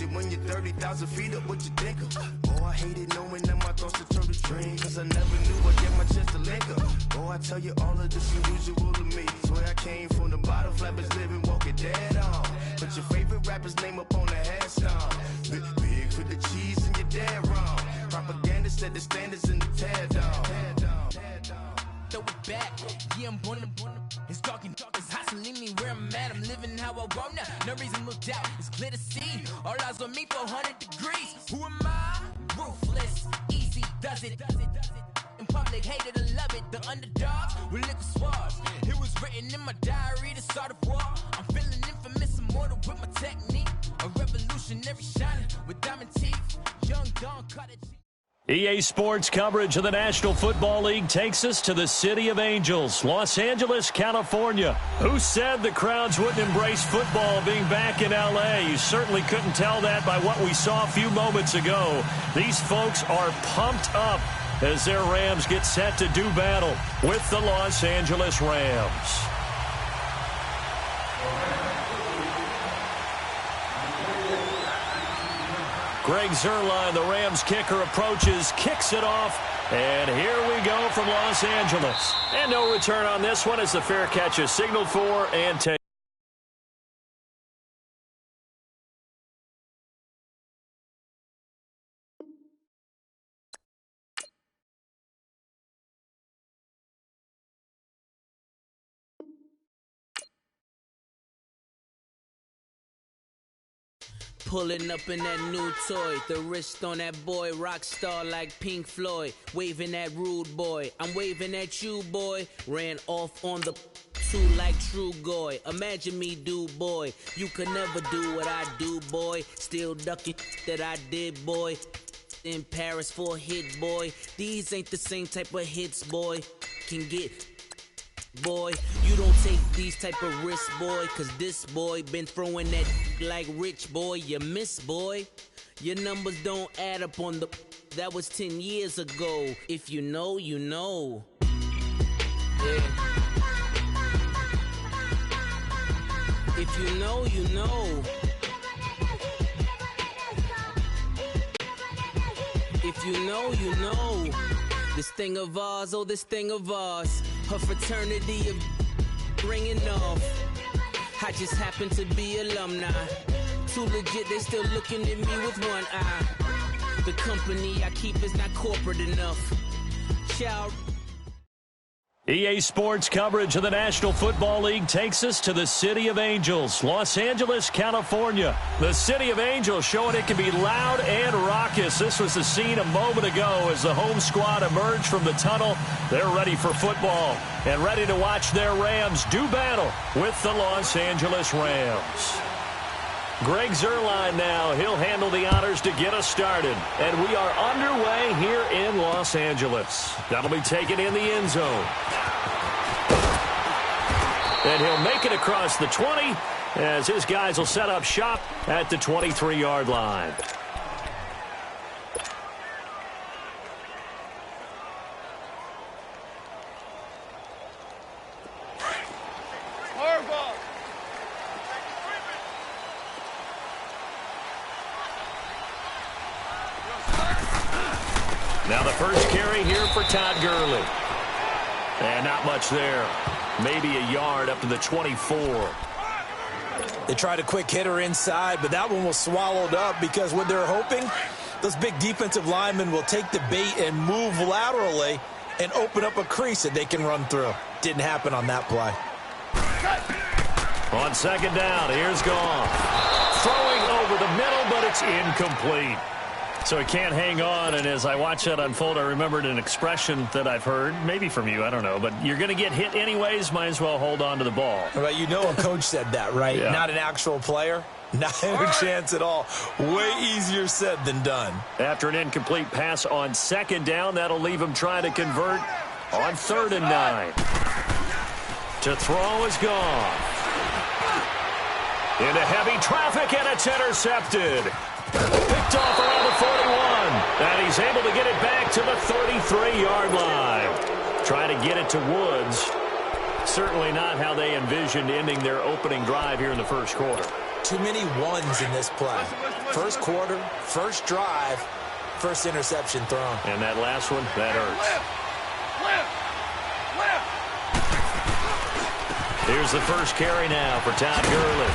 it when you're 30,000 feet up, what you think of? Oh, I hated knowing that my thoughts would turn to dreams, cause I never knew I'd get my chance to link up. Oh, I tell you all of this unusual to me. Swear I came from the bottom, flappers living, walking dead on. Put your favorite rapper's name up on the headstone. Big for the cheese and you're dead wrong. Propaganda set the standards in the tear down. Throw it back, yeah, I'm born. It's dark, it's hot, so leave me where I'm at. I'm living how I want now. No reason to look doubt, it's clear to see. All eyes on me for 100 degrees. Who am I? Ruthless, easy, does it. In public, hated and love it. The underdogs with liquor swabs. It was written in my diary to start a war. I'm feeling infamous, immortal with my technique. A revolutionary shining with diamond teeth. Young Don cut it. EA Sports coverage of the National Football League takes us to the City of Angels, Los Angeles, California. Who said the crowds wouldn't embrace football being back in L.A.? You certainly couldn't tell that by what we saw a few moments ago. These folks are pumped up as their Rams get set to do battle with the Los Angeles Rams. Greg Zuerlein, the Rams kicker, approaches, kicks it off, and here we go from Los Angeles. And no return on this one as the fair catch is signaled for and taken. Pulling up in that new toy, the wrist on that boy, rock star like Pink Floyd, waving at rude boy, I'm waving at you boy, ran off on the two like True Goy, imagine me do boy, you could never do what I do boy, still ducking that I did boy, in Paris for a hit boy, these ain't the same type of hits boy, can get boy, you don't take these type of risks, boy, cause this boy been throwing that like rich boy, you miss, boy. Your numbers don't add up on the, that was 10 years ago. If you know, you know. Yeah. If you know, you know. If you know, you know. This thing of ours, oh, this thing of ours. Her fraternity of ringing off. I just happen to be alumni. Too legit, they still looking at me with one eye. The company I keep is not corporate enough. Child. EA Sports coverage of the National Football League takes us to the City of Angels, Los Angeles, California. The City of Angels showing it can be loud and raucous. This was the scene a moment ago as the home squad emerged from the tunnel. They're ready for football and ready to watch their Rams do battle with the Los Angeles Rams. Greg Zuerlein now, he'll handle the honors to get us started. And we are underway here in Los Angeles. That'll be taken in the end zone. And he'll make it across the 20 as his guys will set up shop at the 23-yard line. Now the first carry here for Todd Gurley. And not much there. Maybe a yard up to the 24. They tried a quick hitter inside, but that one was swallowed up because what they're hoping, those big defensive linemen will take the bait and move laterally and open up a crease that they can run through. Didn't happen on that play. On second down, here's Goff. Throwing over the middle, but it's incomplete. So he can't hang on, and as I watch that unfold, I remembered an expression that I've heard, maybe from you, I don't know, but you're going to get hit anyways, might as well hold on to the ball. Right, you know a coach said that, right? Yeah. Not an actual player. Not a chance at all. Way easier said than done. After an incomplete pass on second down, that'll leave him trying to convert on 3rd and 9. To throw is gone. Into heavy traffic, and it's intercepted. Picked off around the 41, and he's able to get it back to the 33-yard line. Trying to get it to Woods. Certainly not how they envisioned ending their opening drive here in the first quarter. Too many ones in this play. First quarter, first drive, first interception thrown. And that last one, that hurts. Here's the first carry now for Todd Gurley.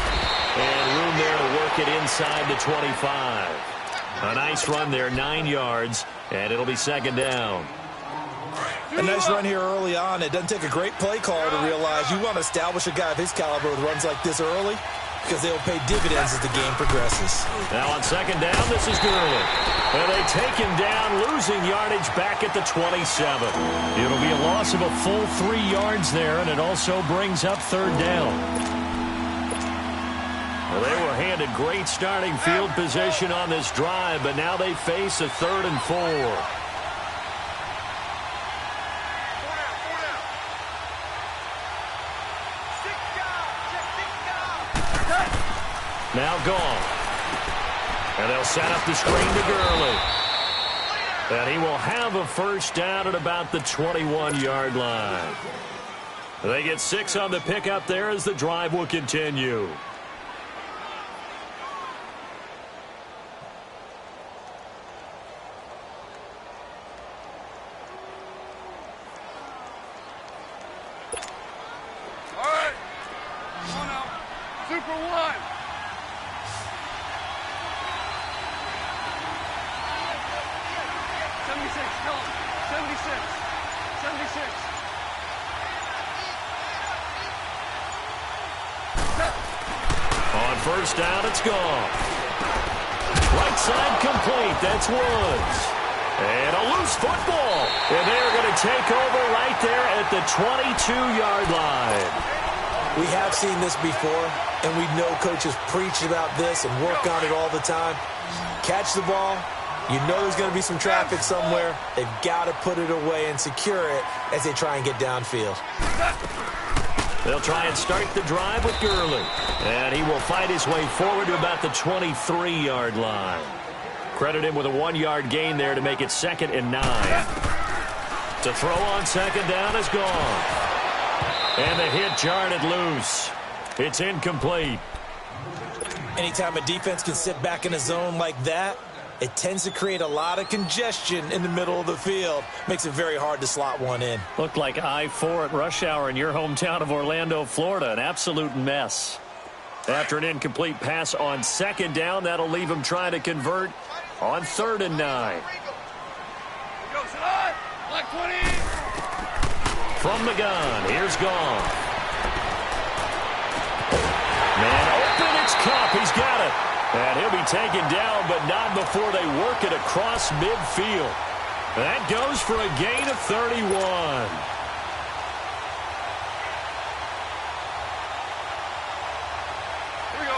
And room there to work it inside the 25. A nice run there, 9 yards, and it'll be second down. A nice run here early on. It doesn't take a great play call to realize you want to establish a guy of his caliber with runs like this early because they'll pay dividends as the game progresses. Now on second down, this is Gurley. And they take him down, losing yardage back at the 27. It'll be a loss of a full 3 yards there, and it also brings up third down. Well, they were handed great starting field position on this drive, but now they face a 3rd and 4. Now gone. And they'll set up the screen to Gurley. And he will have a first down at about the 21-yard line. They get 6 on the pickup there as the drive will continue. All right. Come on now. Super one. Tell him. 76. 76. On first down, it's gone. Right side complete. That's Woods. And a loose football. And they're going to take over right there at the 22-yard line. We have seen this before, and we know coaches preach about this and work on it all the time. Catch the ball. You know there's going to be some traffic somewhere. They've got to put it away and secure it as they try and get downfield. They'll try and start the drive with Gurley. And he will fight his way forward to about the 23-yard line. Credit him with a 1-yard gain there to make it 2nd and 9. To throw on second down is gone. And the hit jarred it loose. It's incomplete. Anytime a defense can sit back in a zone like that, it tends to create a lot of congestion in the middle of the field. Makes it very hard to slot one in. Looked like I-4 at rush hour in your hometown of Orlando, Florida. An absolute mess. After an incomplete pass on second down, that'll leave him trying to convert on 3rd and 9. From the gun, here's Gone. Man open, it's Cup. He's got it. And he'll be taken down, but not before they work it across midfield. That goes for a gain of 31.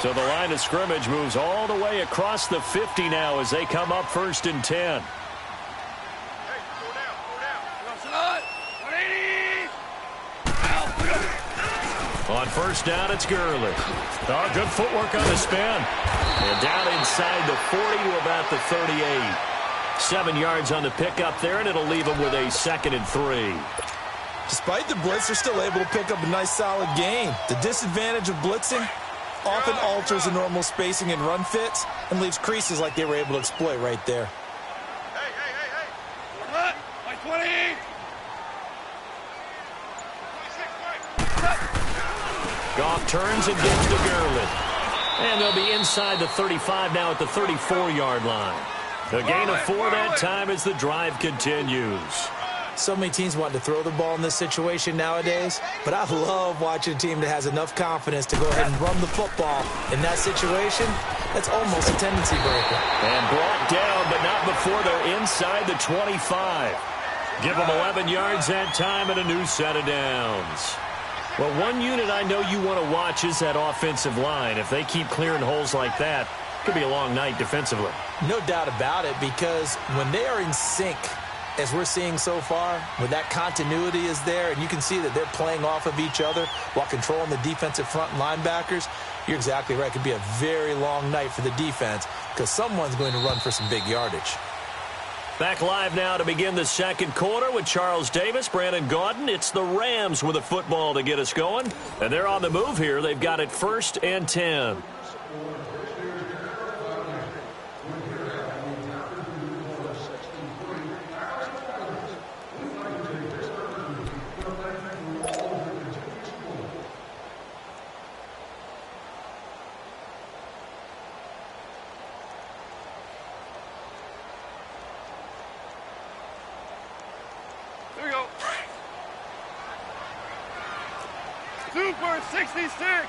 So the line of scrimmage moves all the way across the 50 now as they come up 1st and 10. On first down, it's Gurley. Oh, good footwork on the spin. And down inside the 40 to about the 38. 7 yards on the pickup there, and it'll leave them with a 2nd and 3. Despite the blitz, they're still able to pick up a nice, solid gain. The disadvantage of blitzing often alters the normal spacing and run fits and leaves creases like they were able to exploit right there. Hey. Like 20. Goff turns and gets to Gurley. And they'll be inside the 35 now at the 34-yard line. A gain of 4 that time as the drive continues. So many teams want to throw the ball in this situation nowadays, but I love watching a team that has enough confidence to go ahead and run the football. In that situation, that's almost a tendency breaker. And brought down, but not before they're inside the 25. Give them 11 yards that time and a new set of downs. Well, one unit I know you want to watch is that offensive line. If they keep clearing holes like that, it could be a long night defensively. No doubt about it, because when they are in sync, as we're seeing so far, when that continuity is there and you can see that they're playing off of each other while controlling the defensive front linebackers, you're exactly right. It could be a very long night for the defense because someone's going to run for some big yardage. Back live now to begin the second quarter with Charles Davis, Brandon Gaudin. It's the Rams with a football to get us going. And they're on the move here. They've got it 1st and 10. Here we go. Super 66.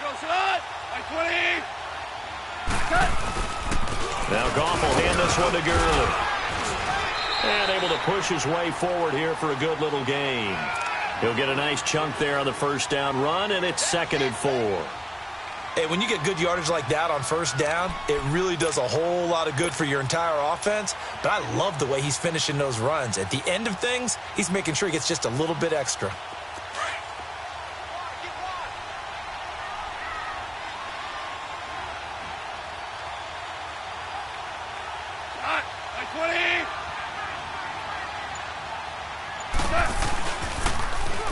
Go, son. Like 20. Cut. Now Goff will hand this one to Gurley. And able to push his way forward here for a good little gain. He'll get a nice chunk there on the first down run, and it's 2nd and 4. Hey, when you get good yardage like that on first down, it really does a whole lot of good for your entire offense. But I love the way he's finishing those runs. At the end of things, he's making sure he gets just a little bit extra. Shot. Like 20.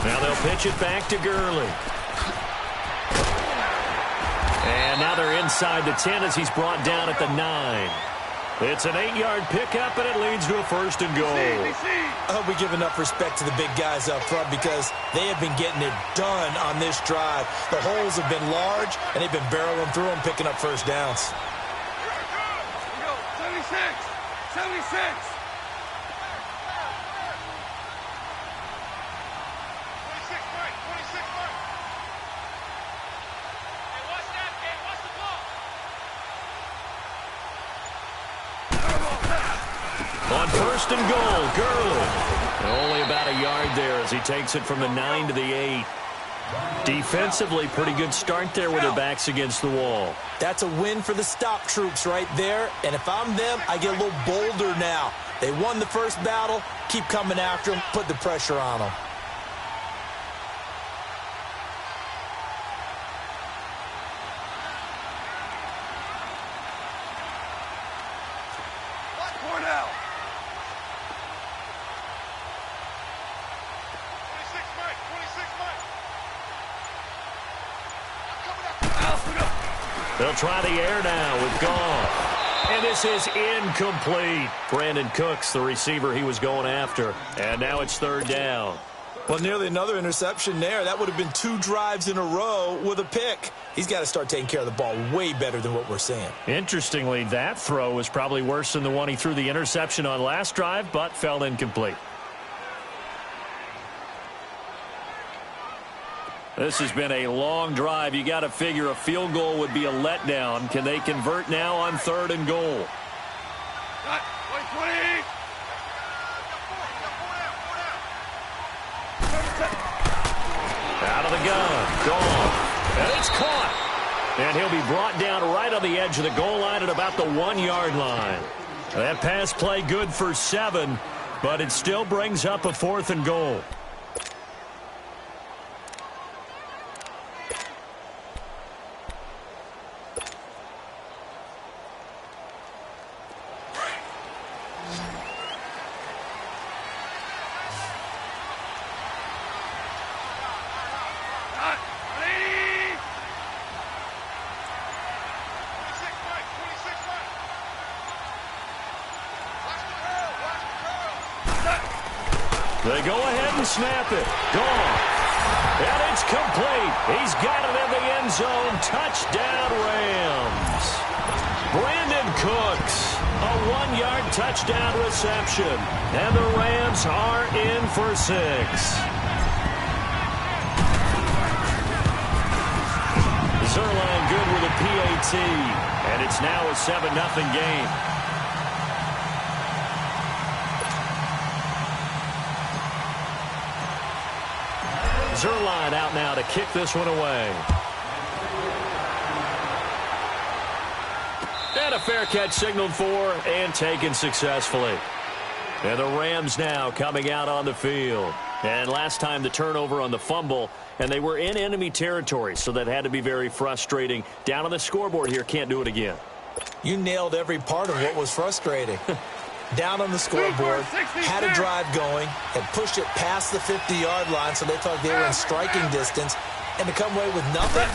Now they'll pitch it back to Gurley. And now they're inside the 10 as he's brought down at the 9. It's an 8-yard pickup, and it leads to a 1st and goal. I hope we give enough respect to the big guys up front because they have been getting it done on this drive. The holes have been large, and they've been barreling through them, picking up first downs. Here we go. 76. 76. On 1st and goal, Gurley. Only about a yard there as he takes it from the 9 to the 8. Defensively, pretty good start there with their backs against the wall. That's a win for the stop troops right there. And if I'm them, I get a little bolder now. They won the first battle. Keep coming after them. Put the pressure on them. They'll try the air now with Goff. And this is incomplete. Brandon Cooks, the receiver he was going after. And now it's 3rd down. Well, nearly another interception there. That would have been 2 drives in a row with a pick. He's got to start taking care of the ball way better than what we're seeing. Interestingly, that throw was probably worse than the one he threw the interception on last drive, but fell incomplete. This has been a long drive. You got to figure a field goal would be a letdown. Can they convert now on 3rd and goal? Out of the gun. Goff. And it's caught. And he'll be brought down right on the edge of the goal line at about the 1-yard line. That pass play good for 7, but it still brings up a 4th and goal. They go ahead and snap it. Goff. And it's complete. He's got it in the end zone. Touchdown, Rams. Brandon Cooks, a 1-yard touchdown reception. And the Rams are in for 6. Zerline good with a PAT. And it's now a 7-0 game. Zerline out now to kick this one away. And a fair catch signaled for and taken successfully. And the Rams now coming out on the field. And last time the turnover on the fumble, and they were in enemy territory, so that had to be very frustrating. Down on the scoreboard here, can't do it again. You nailed every part of what was frustrating. Down on the scoreboard, had a drive going, had pushed it past the 50-yard line, so they thought they were in striking distance, and to come away with nothing,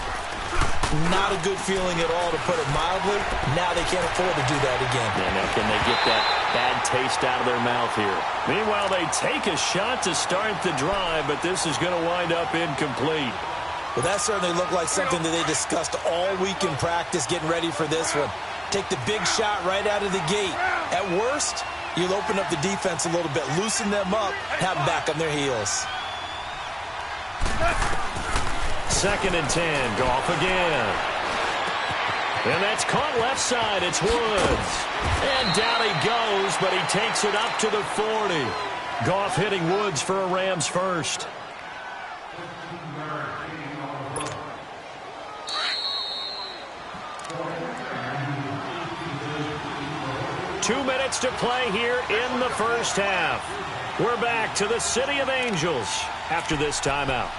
not a good feeling at all, to put it mildly. Now they can't afford to do that again. Yeah, now can they get that bad taste out of their mouth here? Meanwhile, they take a shot to start the drive, but this is going to wind up incomplete. Well, that certainly looked like something that they discussed all week in practice, getting ready for this one. Take the big shot right out of the gate. At worst, you'll open up the defense a little bit, loosen them up, have them back on their heels. 2nd and 10, Goff again. And that's caught left side. It's Woods. And down he goes, but he takes it up to the 40. Goff hitting Woods for a Rams first. Two minutes to play here in the first half. We're back to the City of Angels after this timeout.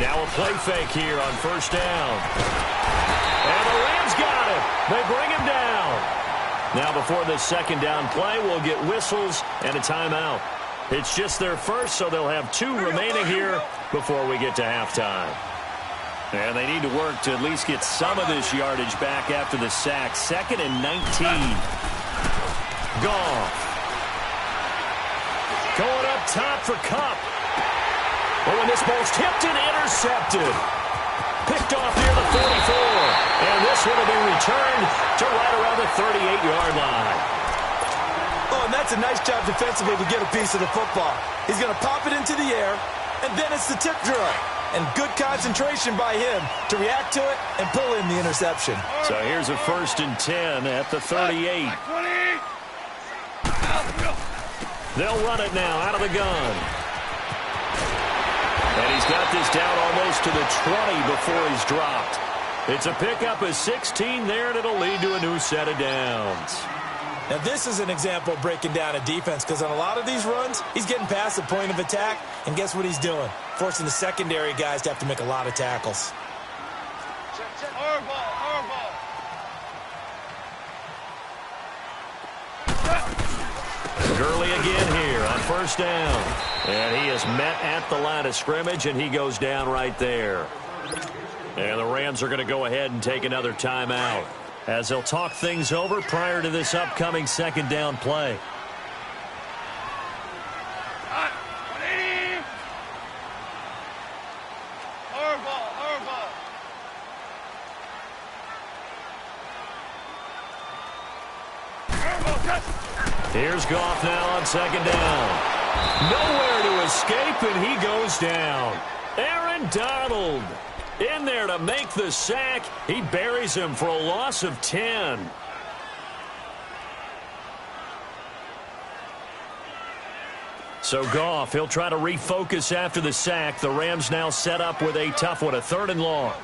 Now a play fake here on first down. And the Rams got it. They bring him down. Now before this second down play, we'll get whistles and a timeout. It's just their first, so they'll have 2 remaining here before we get to halftime. And they need to work to at least get some of this yardage back after the sack. 2nd and 19. Goff. Going up top for Kupp. Oh, and this ball's tipped and intercepted. Picked off near the 44. And this one will be returned to right around the 38-yard line. Oh, and that's a nice job defensively to get a piece of the football. He's going to pop it into the air, and then it's the tip drill. And good concentration by him to react to it and pull in the interception. So here's a 1st and 10 at the 38. They'll run it now out of the gun. And he's got this down almost to the 20 before he's dropped. It's a pickup of 16 there, and it'll lead to a new set of downs. Now, this is an example of breaking down a defense, because on a lot of these runs, he's getting past the point of attack, and guess what he's doing? Forcing the secondary guys to have to make a lot of tackles. Gurley again here on first down. And he is met at the line of scrimmage, and he goes down right there. And the Rams are going to go ahead and take another timeout as they'll talk things over prior to this upcoming second down play. Here's Goff now on second down. Nowhere to escape, and he goes down. Aaron Donald in there to make the sack. He buries him for a loss of 10. So Goff, he'll try to refocus after the sack. The Rams now set up with a tough one, a 3rd and long.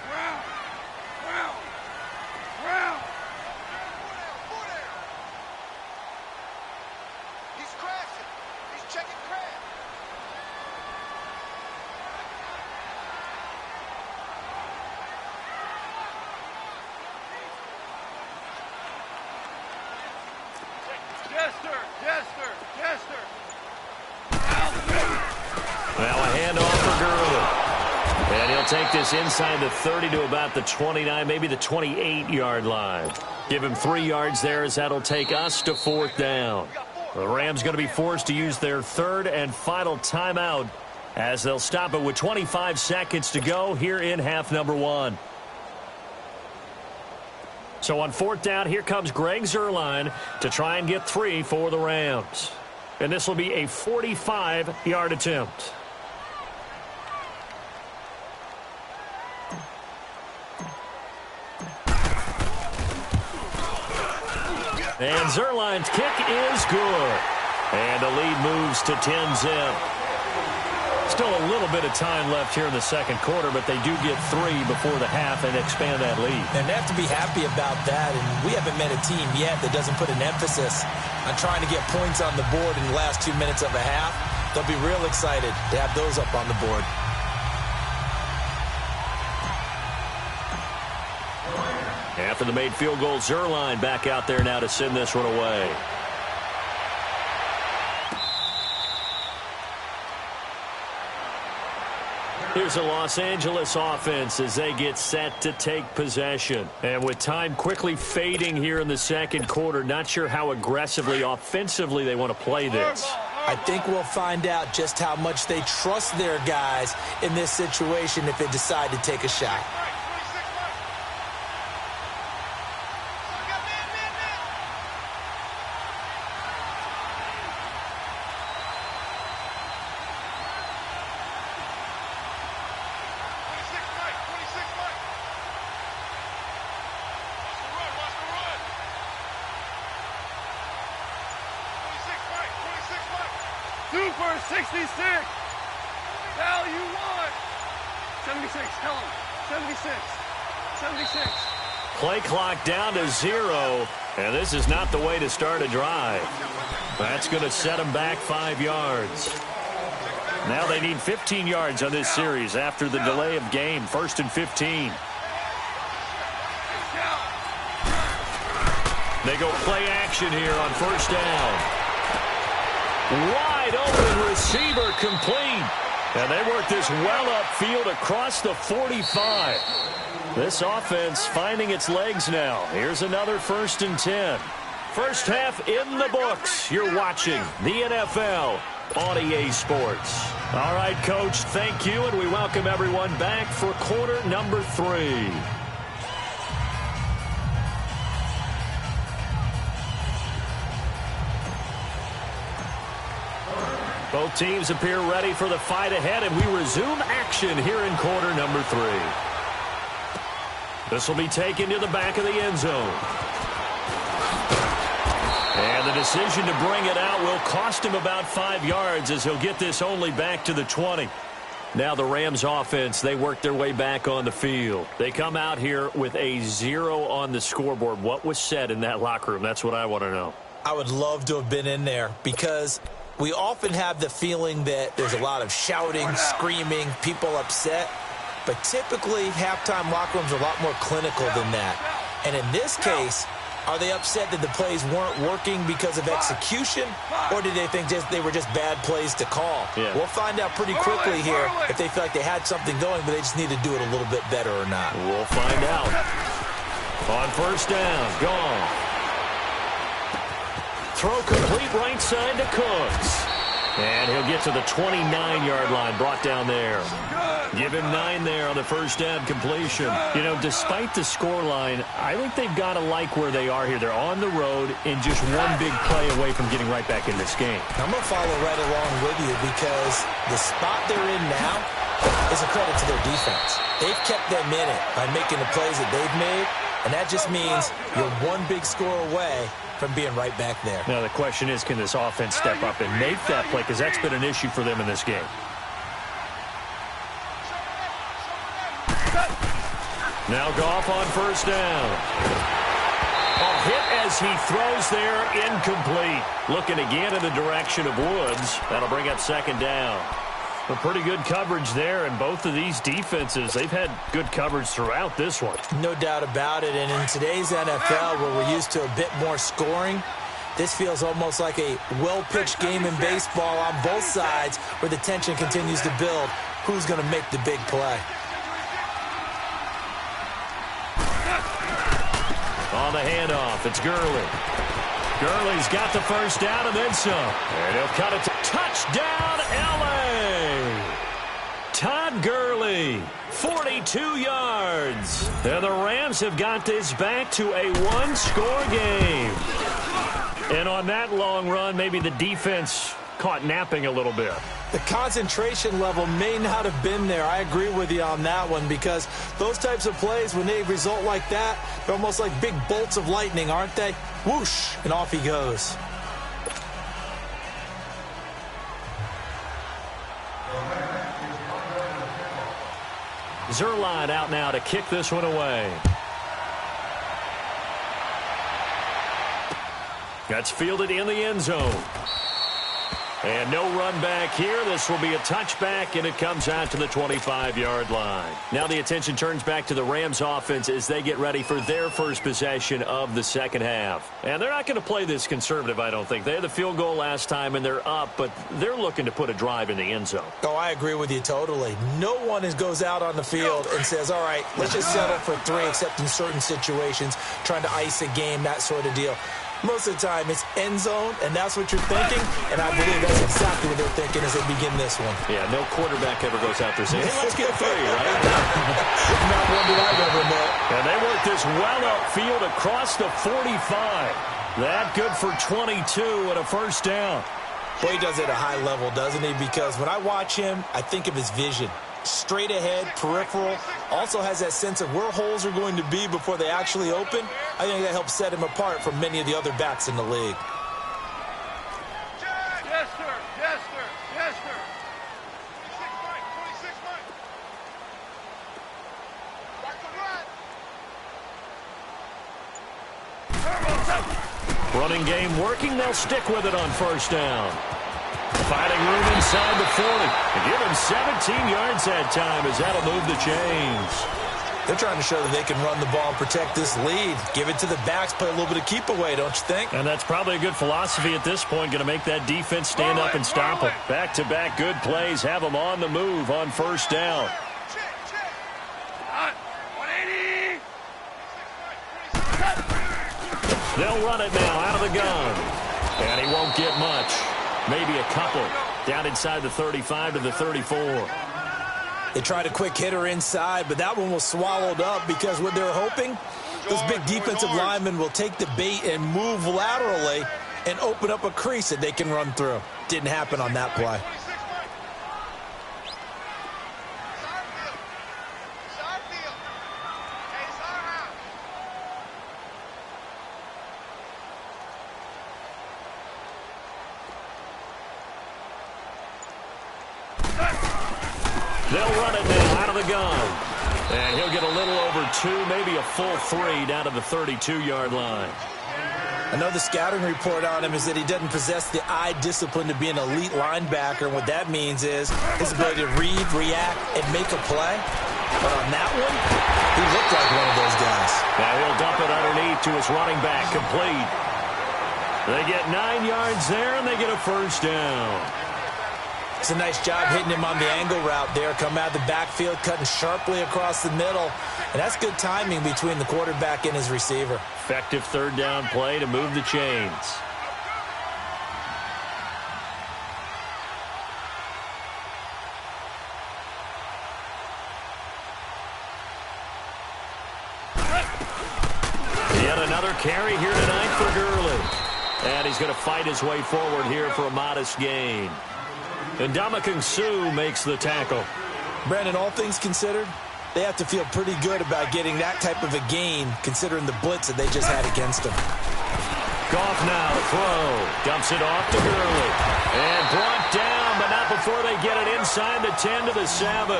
Now a handoff for Gurley. And he'll take this inside the 30 to about the 29, maybe the 28-yard line. Give him 3 yards there, as that'll take us to 4th down. The Rams going to be forced to use their 3rd and final timeout as they'll stop it with 25 seconds to go here in half number 1. So on 4th down, here comes Greg Zuerlein to try and get 3 for the Rams. And this will be a 45-yard attempt. And Zuerlein's kick is good. And the lead moves to 10-zip. Still a little bit of time left here in the second quarter, but they do get 3 before the half and expand that lead. And they have to be happy about that, and we haven't met a team yet that doesn't put an emphasis on trying to get points on the board in the last 2 minutes of a half. They'll be real excited to have those up on the board. After the made field goal, Zerline back out there now to send this one away. Here's a Los Angeles offense as they get set to take possession. And with time quickly fading here in the second quarter, not sure how aggressively, offensively they want to play this. I think we'll find out just how much they trust their guys in this situation if they decide to take a shot. Super 66. Val, you won. 76. Tell him. 76. 76. Play clock down to 0, and this is not the way to start a drive. That's going to set them back 5 yards. Now they need 15 yards on this series after the delay of game. 1st and 15. They go play action here on 1st down. Wide open receiver complete. And they work this well upfield across the 45. This offense finding its legs now. Here's another 1st and 10. First half in the books. You're watching the NFL on EA Sports. All right, Coach, thank you, and we welcome everyone back for quarter number 3. Both teams appear ready for the fight ahead, and we resume action here in quarter number 3. This will be taken to the back of the end zone. And the decision to bring it out will cost him about 5 yards as he'll get this only back to the 20. Now the Rams offense, they work their way back on the field. They come out here with a 0 on the scoreboard. What was said in that locker room? That's what I want to know. I would love to have been in there because we often have the feeling that there's a lot of shouting, screaming, people upset. But typically, halftime locker rooms are a lot more clinical than that. And in this case, are they upset that the plays weren't working because of execution? Or did they think they were just bad plays to call? Yeah. We'll find out pretty quickly here if they feel like they had something going, but they just need to do it a little bit better or not. We'll find out. On 1st down, gone. Throw complete right side to Cooks. And he'll get to the 29-yard line, brought down there. Give him 9 there on the 1st down completion. You know, despite the scoreline, I think they've got to like where they are here. They're on the road and just one big play away from getting right back in this game. I'm going to follow right along with you because the spot they're in now is a credit to their defense. They've kept them in it by making the plays that they've made, and that just means you're one big score away from being right back there. Now the question is, can this offense step up and make that play? Because that's been an issue for them in this game. Now Goff on 1st down. A hit as he throws there, incomplete. Looking again in the direction of Woods. That'll bring up 2nd down. A pretty good coverage there, and both of these defenses, they've had good coverage throughout this one. No doubt about it, and in today's NFL, where we're used to a bit more scoring, this feels almost like a well-pitched game in baseball on both sides where the tension continues to build. Who's going to make the big play? On the handoff, it's Gurley. Gurley's got the 1st down and then some. And he'll cut it to touchdown, L.A. Todd Gurley, 42 yards. And the Rams have got this back to a 1-score game. And on that long run, maybe the defense caught napping a little bit. The concentration level may not have been there. I agree with you on that one because those types of plays, when they result like that, they're almost like big bolts of lightning, aren't they? Whoosh, and off he goes. Zerline out now to kick this one away. That's fielded in the end zone. And no run back here. This will be a touchback, and it comes out to the 25-yard line. Now the attention turns back to the Rams offense as they get ready for their first possession of the second half. And they're not going to play this conservative, I don't think. They had the field goal last time, and they're up, but they're looking to put a drive in the end zone. Oh, I agree with you totally. No one goes out on the field and says, all right, let's just settle for 3, except in certain situations, trying to ice a game, that sort of deal. Most of the time, it's end zone, and that's what you're thinking, and I believe that's exactly what they're thinking as they begin this one. Yeah, no quarterback ever goes out there saying, hey, let's get 3, right? Not one that I've ever met. And they work this well upfield across the 45. That good for 22 and a first down. Well, he does it at a high level, doesn't he? Because when I watch him, I think of his vision. Straight ahead, peripheral, also has that sense of where holes are going to be before they actually open. I think that helps set him apart from many of the other backs in the league. Yes, sir. Yes, sir. Yes, sir. 26 Mike. Back to right. Running game working. They'll stick with it on first down. Finding room inside the 40. And give him 17 yards that time as that'll move the chains. They're trying to show that they can run the ball and protect this lead. Give it to the backs, play a little bit of keep away, don't you think? And that's probably a good philosophy at this point. Going to make that defense stand up and stop them. Back-to-back good plays. Have them on the move on first down. 180. They'll run it now out of the gun. And he won't get much. Maybe a couple. Down inside the 35 to the 34. They tried a quick hitter inside, but that one was swallowed up because what they're hoping, those big defensive linemen will take the bait and move laterally and open up a crease that they can run through. Didn't happen on that play. They'll run it now out of the gun. And he'll get a little over 2, maybe a full 3 down to the 32-yard line. I know the scouting report on him is that he doesn't possess the eye discipline to be an elite linebacker. And what that means is his ability to read, react, and make a play. But on that one, he looked like one of those guys. Now he'll dump it underneath to his running back, complete. They get 9 yards there, and they get a first down. It's a nice job hitting him on the angle route there. Come out of the backfield, cutting sharply across the middle. And that's good timing between the quarterback and his receiver. Effective third down play to move the chains. Yet another carry here tonight for Gurley. And he's going to fight his way forward here for a modest gain. And Ndamukong Suh makes the tackle. Brandon, all things considered, they have to feel pretty good about getting that type of a gain, considering the blitz that they just had against them. Goff now to throw. Dumps it off to Gurley. And brought down, but not before they get it inside the 10 to the 7.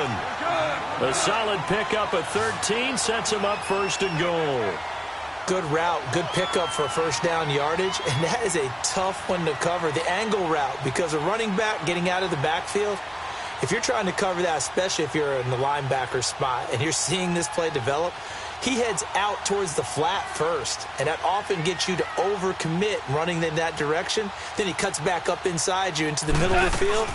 A solid pickup of 13 sets him up first and goal. Good route, good pickup for first down yardage, and that is a tough one to cover. The angle route, because a running back getting out of the backfield, if you're trying to cover that, especially if you're in the linebacker spot and you're seeing this play develop, he heads out towards the flat first, and that often gets you to overcommit running in that direction. Then he cuts back up inside you into the middle of the field.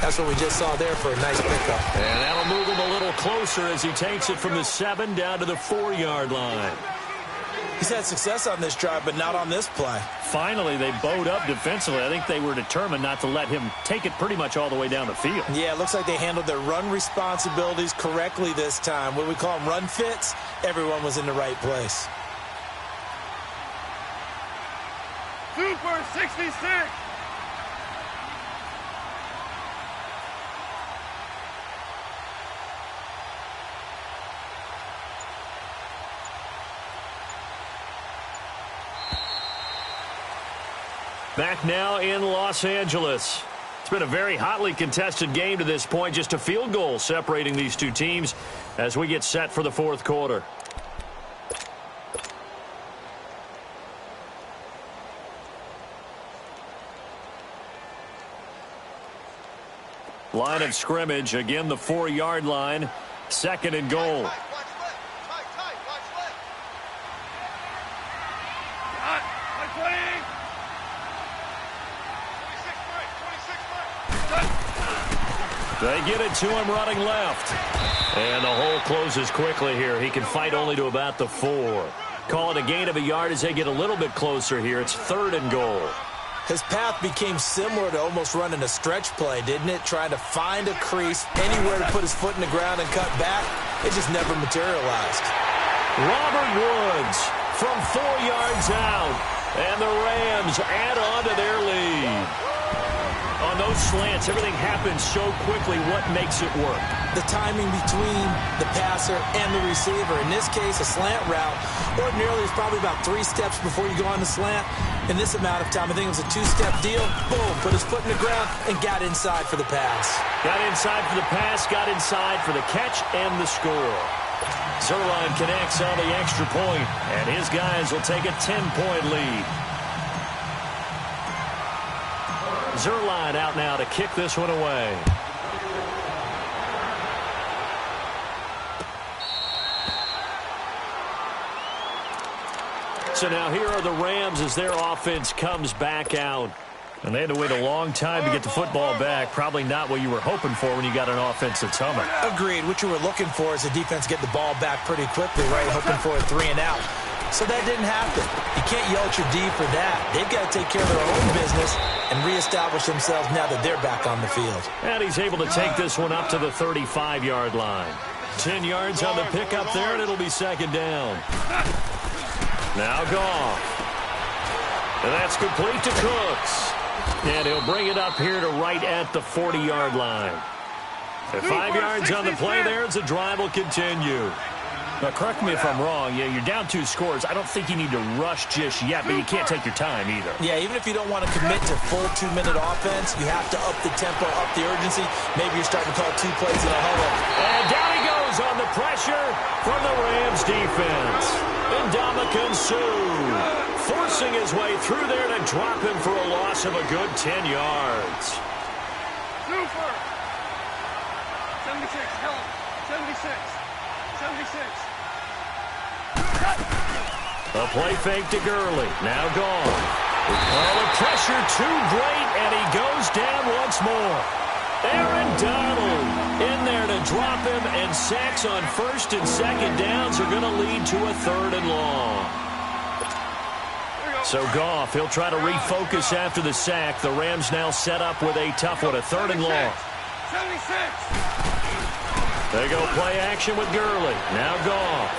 That's what we just saw there for a nice pickup. And that'll move him a little closer as he takes it from the 7 down to the 4-yard line. He's had success on this drive, but not on this play. Finally, they bowed up defensively. I think they were determined not to let him take it pretty much all the way down the field. Yeah, it looks like they handled their run responsibilities correctly this time. What do we call them, run fits? Everyone was in the right place. Super 66. Back now in Los Angeles. It's been a very hotly contested game to this point. Just a field goal separating these two teams as we get set for the fourth quarter. Line of scrimmage, again the 4-yard line, 2nd and goal. They get it to him running left. And the hole closes quickly here. He can fight only to about the 4. Call it a gain of a yard as they get a little bit closer here. It's 3rd and goal. His path became similar to almost running a stretch play, didn't it? Trying to find a crease, anywhere to put his foot in the ground and cut back. It just never materialized. Robert Woods from 4 yards out. And the Rams add on to their lead. On those slants, everything happens so quickly. What makes it work? The timing between the passer and the receiver. In this case, a slant route ordinarily is probably about 3 steps before you go on the slant. In this amount of time, I think it was a 2-step deal. Boom, put his foot in the ground and got inside for the pass. Got inside for the pass, got inside for the catch and the score. Zerline connects on the extra point, and his guys will take a 10-point lead. Zerline out now to kick this one away. So now here are the Rams as their offense comes back out. And they had to wait a long time to get the football back. Probably not what you were hoping for when you got an offense that's humming. Agreed. What you were looking for is the defense get the ball back pretty quickly, right? Hoping for a 3-and-out. So that didn't happen. You can't yell at your D for that. They've got to take care of their own business and reestablish themselves now that they're back on the field. And he's able to take this one up to the 35-yard line. 10 yards on the pickup there, and it'll be 2nd down. Now Goff. And that's complete to Cooks. And he'll bring it up here to right at the 40-yard line. At 5 yards on the play there, as the drive will continue. Now, correct me if I'm wrong. Yeah, you're down 2 scores. I don't think you need to rush just yet, but you can't take your time either. Yeah, even if you don't want to commit to full 2-minute offense, you have to up the tempo, up the urgency. Maybe you're starting to call 2 plays in a huddle. And down he goes on the pressure from the Rams defense. Ndamukong Suh forcing his way through there to drop him for a loss of a good 10 yards. Super. 76, help. 76. 76. A play fake to Gurley. Now gone. Oh, the pressure too great, and he goes down once more. Aaron Donald in there to drop him, and sacks on 1st and 2nd downs are going to lead to a 3rd and long. So Goff, he'll try to refocus after the sack. The Rams now set up with a tough one, a 3rd and long. 76. They go play action with Gurley. Now Goff.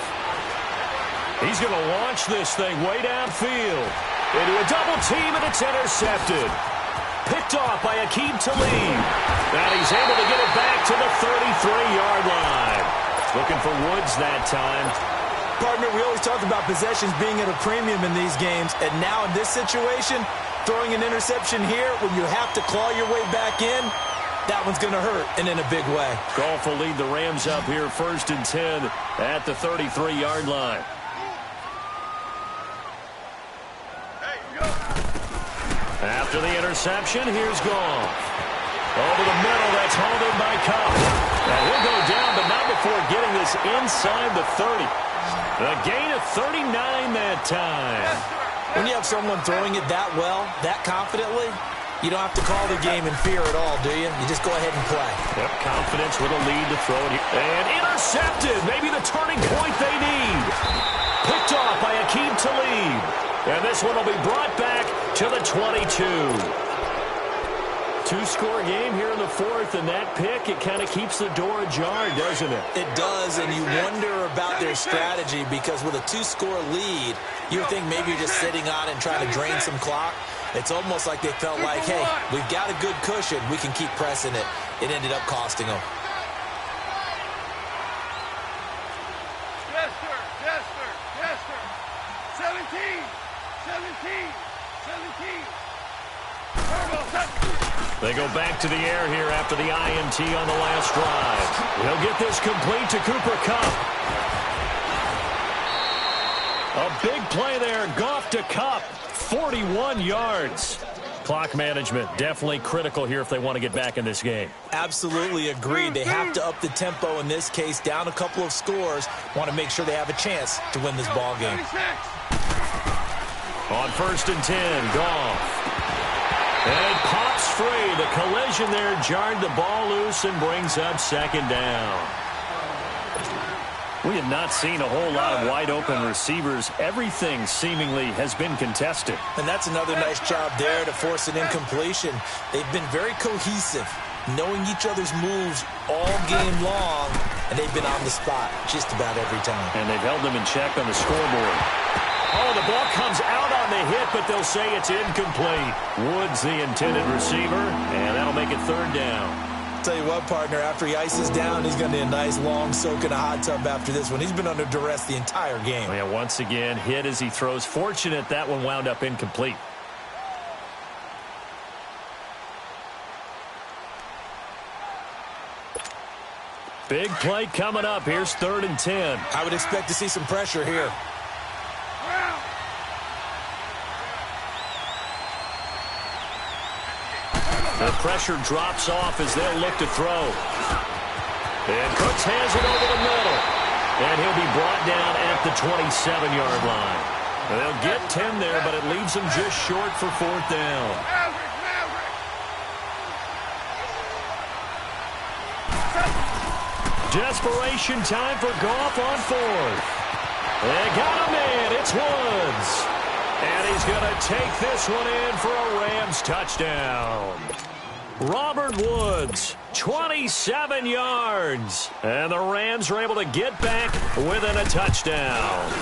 He's going to launch this thing way downfield into a double team, and it's intercepted. Picked off by Aqib Talib. And he's able to get it back to the 33-yard line. Looking for Woods that time. Partner, we always talk about possessions being at a premium in these games, and now in this situation, throwing an interception here when you have to claw your way back in, that one's going to hurt, and in a big way. Goff will lead the Rams up here 1st and 10 at the 33-yard line. After the interception, here's Goff. Over the middle, that's hauled in by Cup. And he'll go down, but not before getting this inside the 30. A gain of 39 that time. When you have someone throwing it that well, that confidently, you don't have to call the game in fear at all, do you? You just go ahead and play. Yep, confidence with a lead to throw it. And intercepted. Maybe the turning point they need. Picked off by Aqib Talib. And this one will be brought back to the 22. 2-score game here in the 4th, and that pick, it kind of keeps the door ajar, doesn't it? It does, and you wonder about their strategy because with a 2-score lead, you would think maybe you're just sitting on it and trying to drain some clock. It's almost like they felt like, hey, we've got a good cushion. We can keep pressing it. It ended up costing them. Yes, sir. Yes, sir. Yes, sir. 17. 17. 17. Turbo, They go back to the air here after the INT on the last drive. He'll get this complete to Cooper Kupp. A big play there. Goff to Kupp. 41 yards. Clock management definitely critical here if they want to get back in this game. Absolutely agreed. They have to up the tempo in this case. Down a couple of scores. Want to make sure they have a chance to win this ball game. On 1st and 10, Goff. And it pops free. The collision there jarred the ball loose and brings up 2nd down. We have not seen a whole lot of wide-open receivers. Everything seemingly has been contested. And that's another nice job there to force an incompletion. They've been very cohesive, knowing each other's moves all game long, and they've been on the spot just about every time. And they've held them in check on the scoreboard. Oh, the ball comes out on the hit, but they'll say it's incomplete. Woods the intended receiver, and that'll make it 3rd down. Tell you what, partner, after he ices down, he's going to need a nice long soak in a hot tub after this one. He's been under duress the entire game. Yeah, once again, hit as he throws. Fortunate that one wound up incomplete. Big play coming up. Here's 3rd and 10. I would expect to see some pressure here. The pressure drops off as they'll look to throw. And Cooks has it over the middle. And he'll be brought down at the 27-yard line. They'll get 10 there, but it leaves them just short for 4th down. Desperation time for Goff on 4th. They got him in. It's Woods. And he's going to take this one in for a Rams touchdown. Robert Woods, 27 yards. And the Rams are able to get back within a touchdown.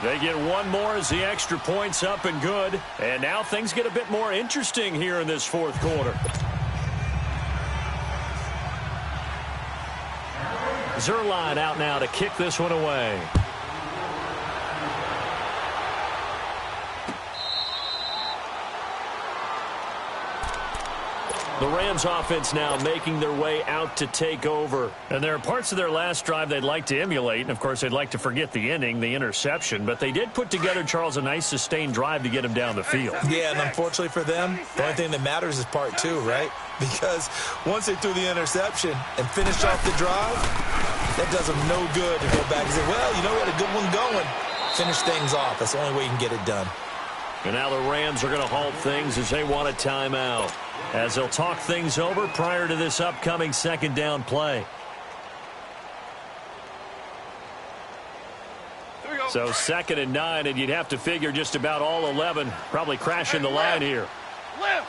They get one more as the extra point's up and good. And now things get a bit more interesting here in this 4th quarter. Zerline out now to kick this one away. The Rams offense now making their way out to take over. And there are parts of their last drive they'd like to emulate. And, of course, they'd like to forget the ending, the interception. But they did put together, Charles, a nice sustained drive to get him down the field. Yeah, and unfortunately for them, the only thing that matters is part 2, right? Because once they threw the interception and finished off the drive, that does them no good to go back and say, well, you know, we had a good one going. Finish things off. That's the only way you can get it done. And now the Rams are going to halt things as they want a timeout, as they'll talk things over prior to this upcoming 2nd down play. So 2nd and 9, and you'd have to figure just about all 11 probably crashing the line here. Left.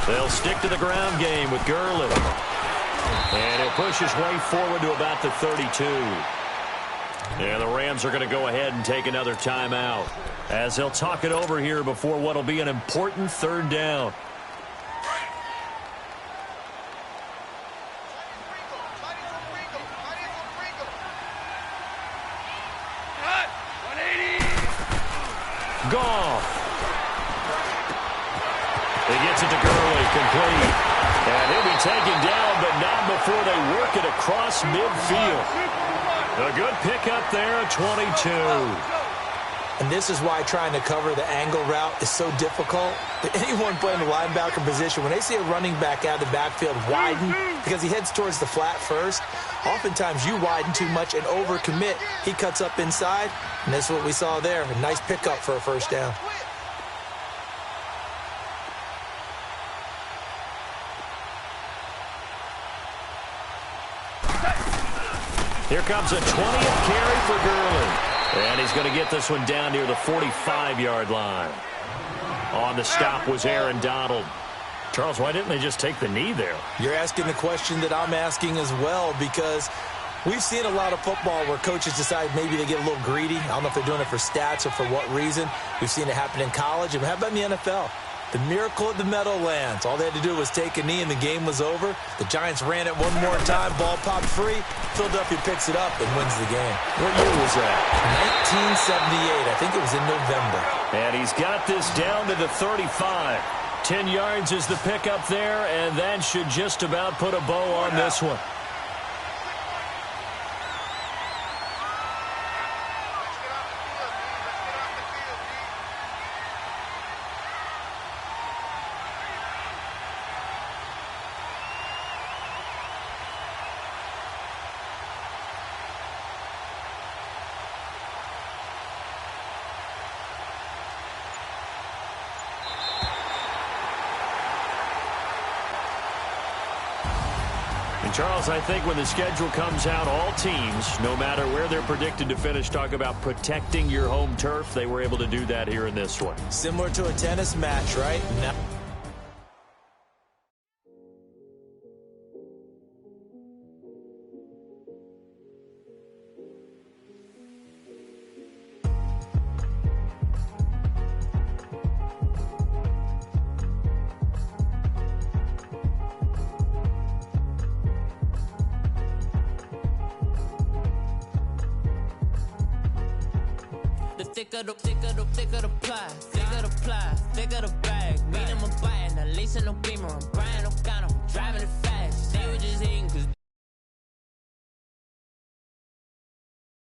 They'll stick to the ground game with Gurley. And he'll push his way forward to about the 32. And the Rams are going to go ahead and take another timeout, as they'll talk it over here before what will be an important 3rd down. Goff. He gets it to Gurley, complete. And he'll be taken down, but not before they work it across midfield. A good pickup there at 22. And this is why trying to cover the angle route is so difficult. Anyone playing the linebacker position, when they see a running back out of the backfield widen, because he heads towards the flat first, oftentimes you widen too much and overcommit. He cuts up inside, and that's what we saw there. A nice pickup for a 1st down. Here comes a 20th carry for Gurley. And he's going to get this one down near the 45-yard line. On the stop was Aaron Donald. Charles, why didn't they just take the knee there? You're asking the question that I'm asking as well, because we've seen a lot of football where coaches decide maybe they get a little greedy. I don't know if they're doing it for stats or for what reason. We've seen it happen in college. And how about in the NFL? The miracle of the Meadowlands. All they had to do was take a knee and the game was over. The Giants ran it one more time. Ball popped free. Philadelphia picks it up and wins the game. What year was that? 1978. I think it was in November. And he's got this down to the 35. 10 yards is the pickup there, and that should just about put a bow on this one. Charles, I think when the schedule comes out, all teams, no matter where they're predicted to finish, talk about protecting your home turf. They were able to do that here in this one. Similar to a tennis match, right? Now thicker the pie, thicker the bag. Meet him a buying, a lease and no beamer. I'm Brian O'Connor.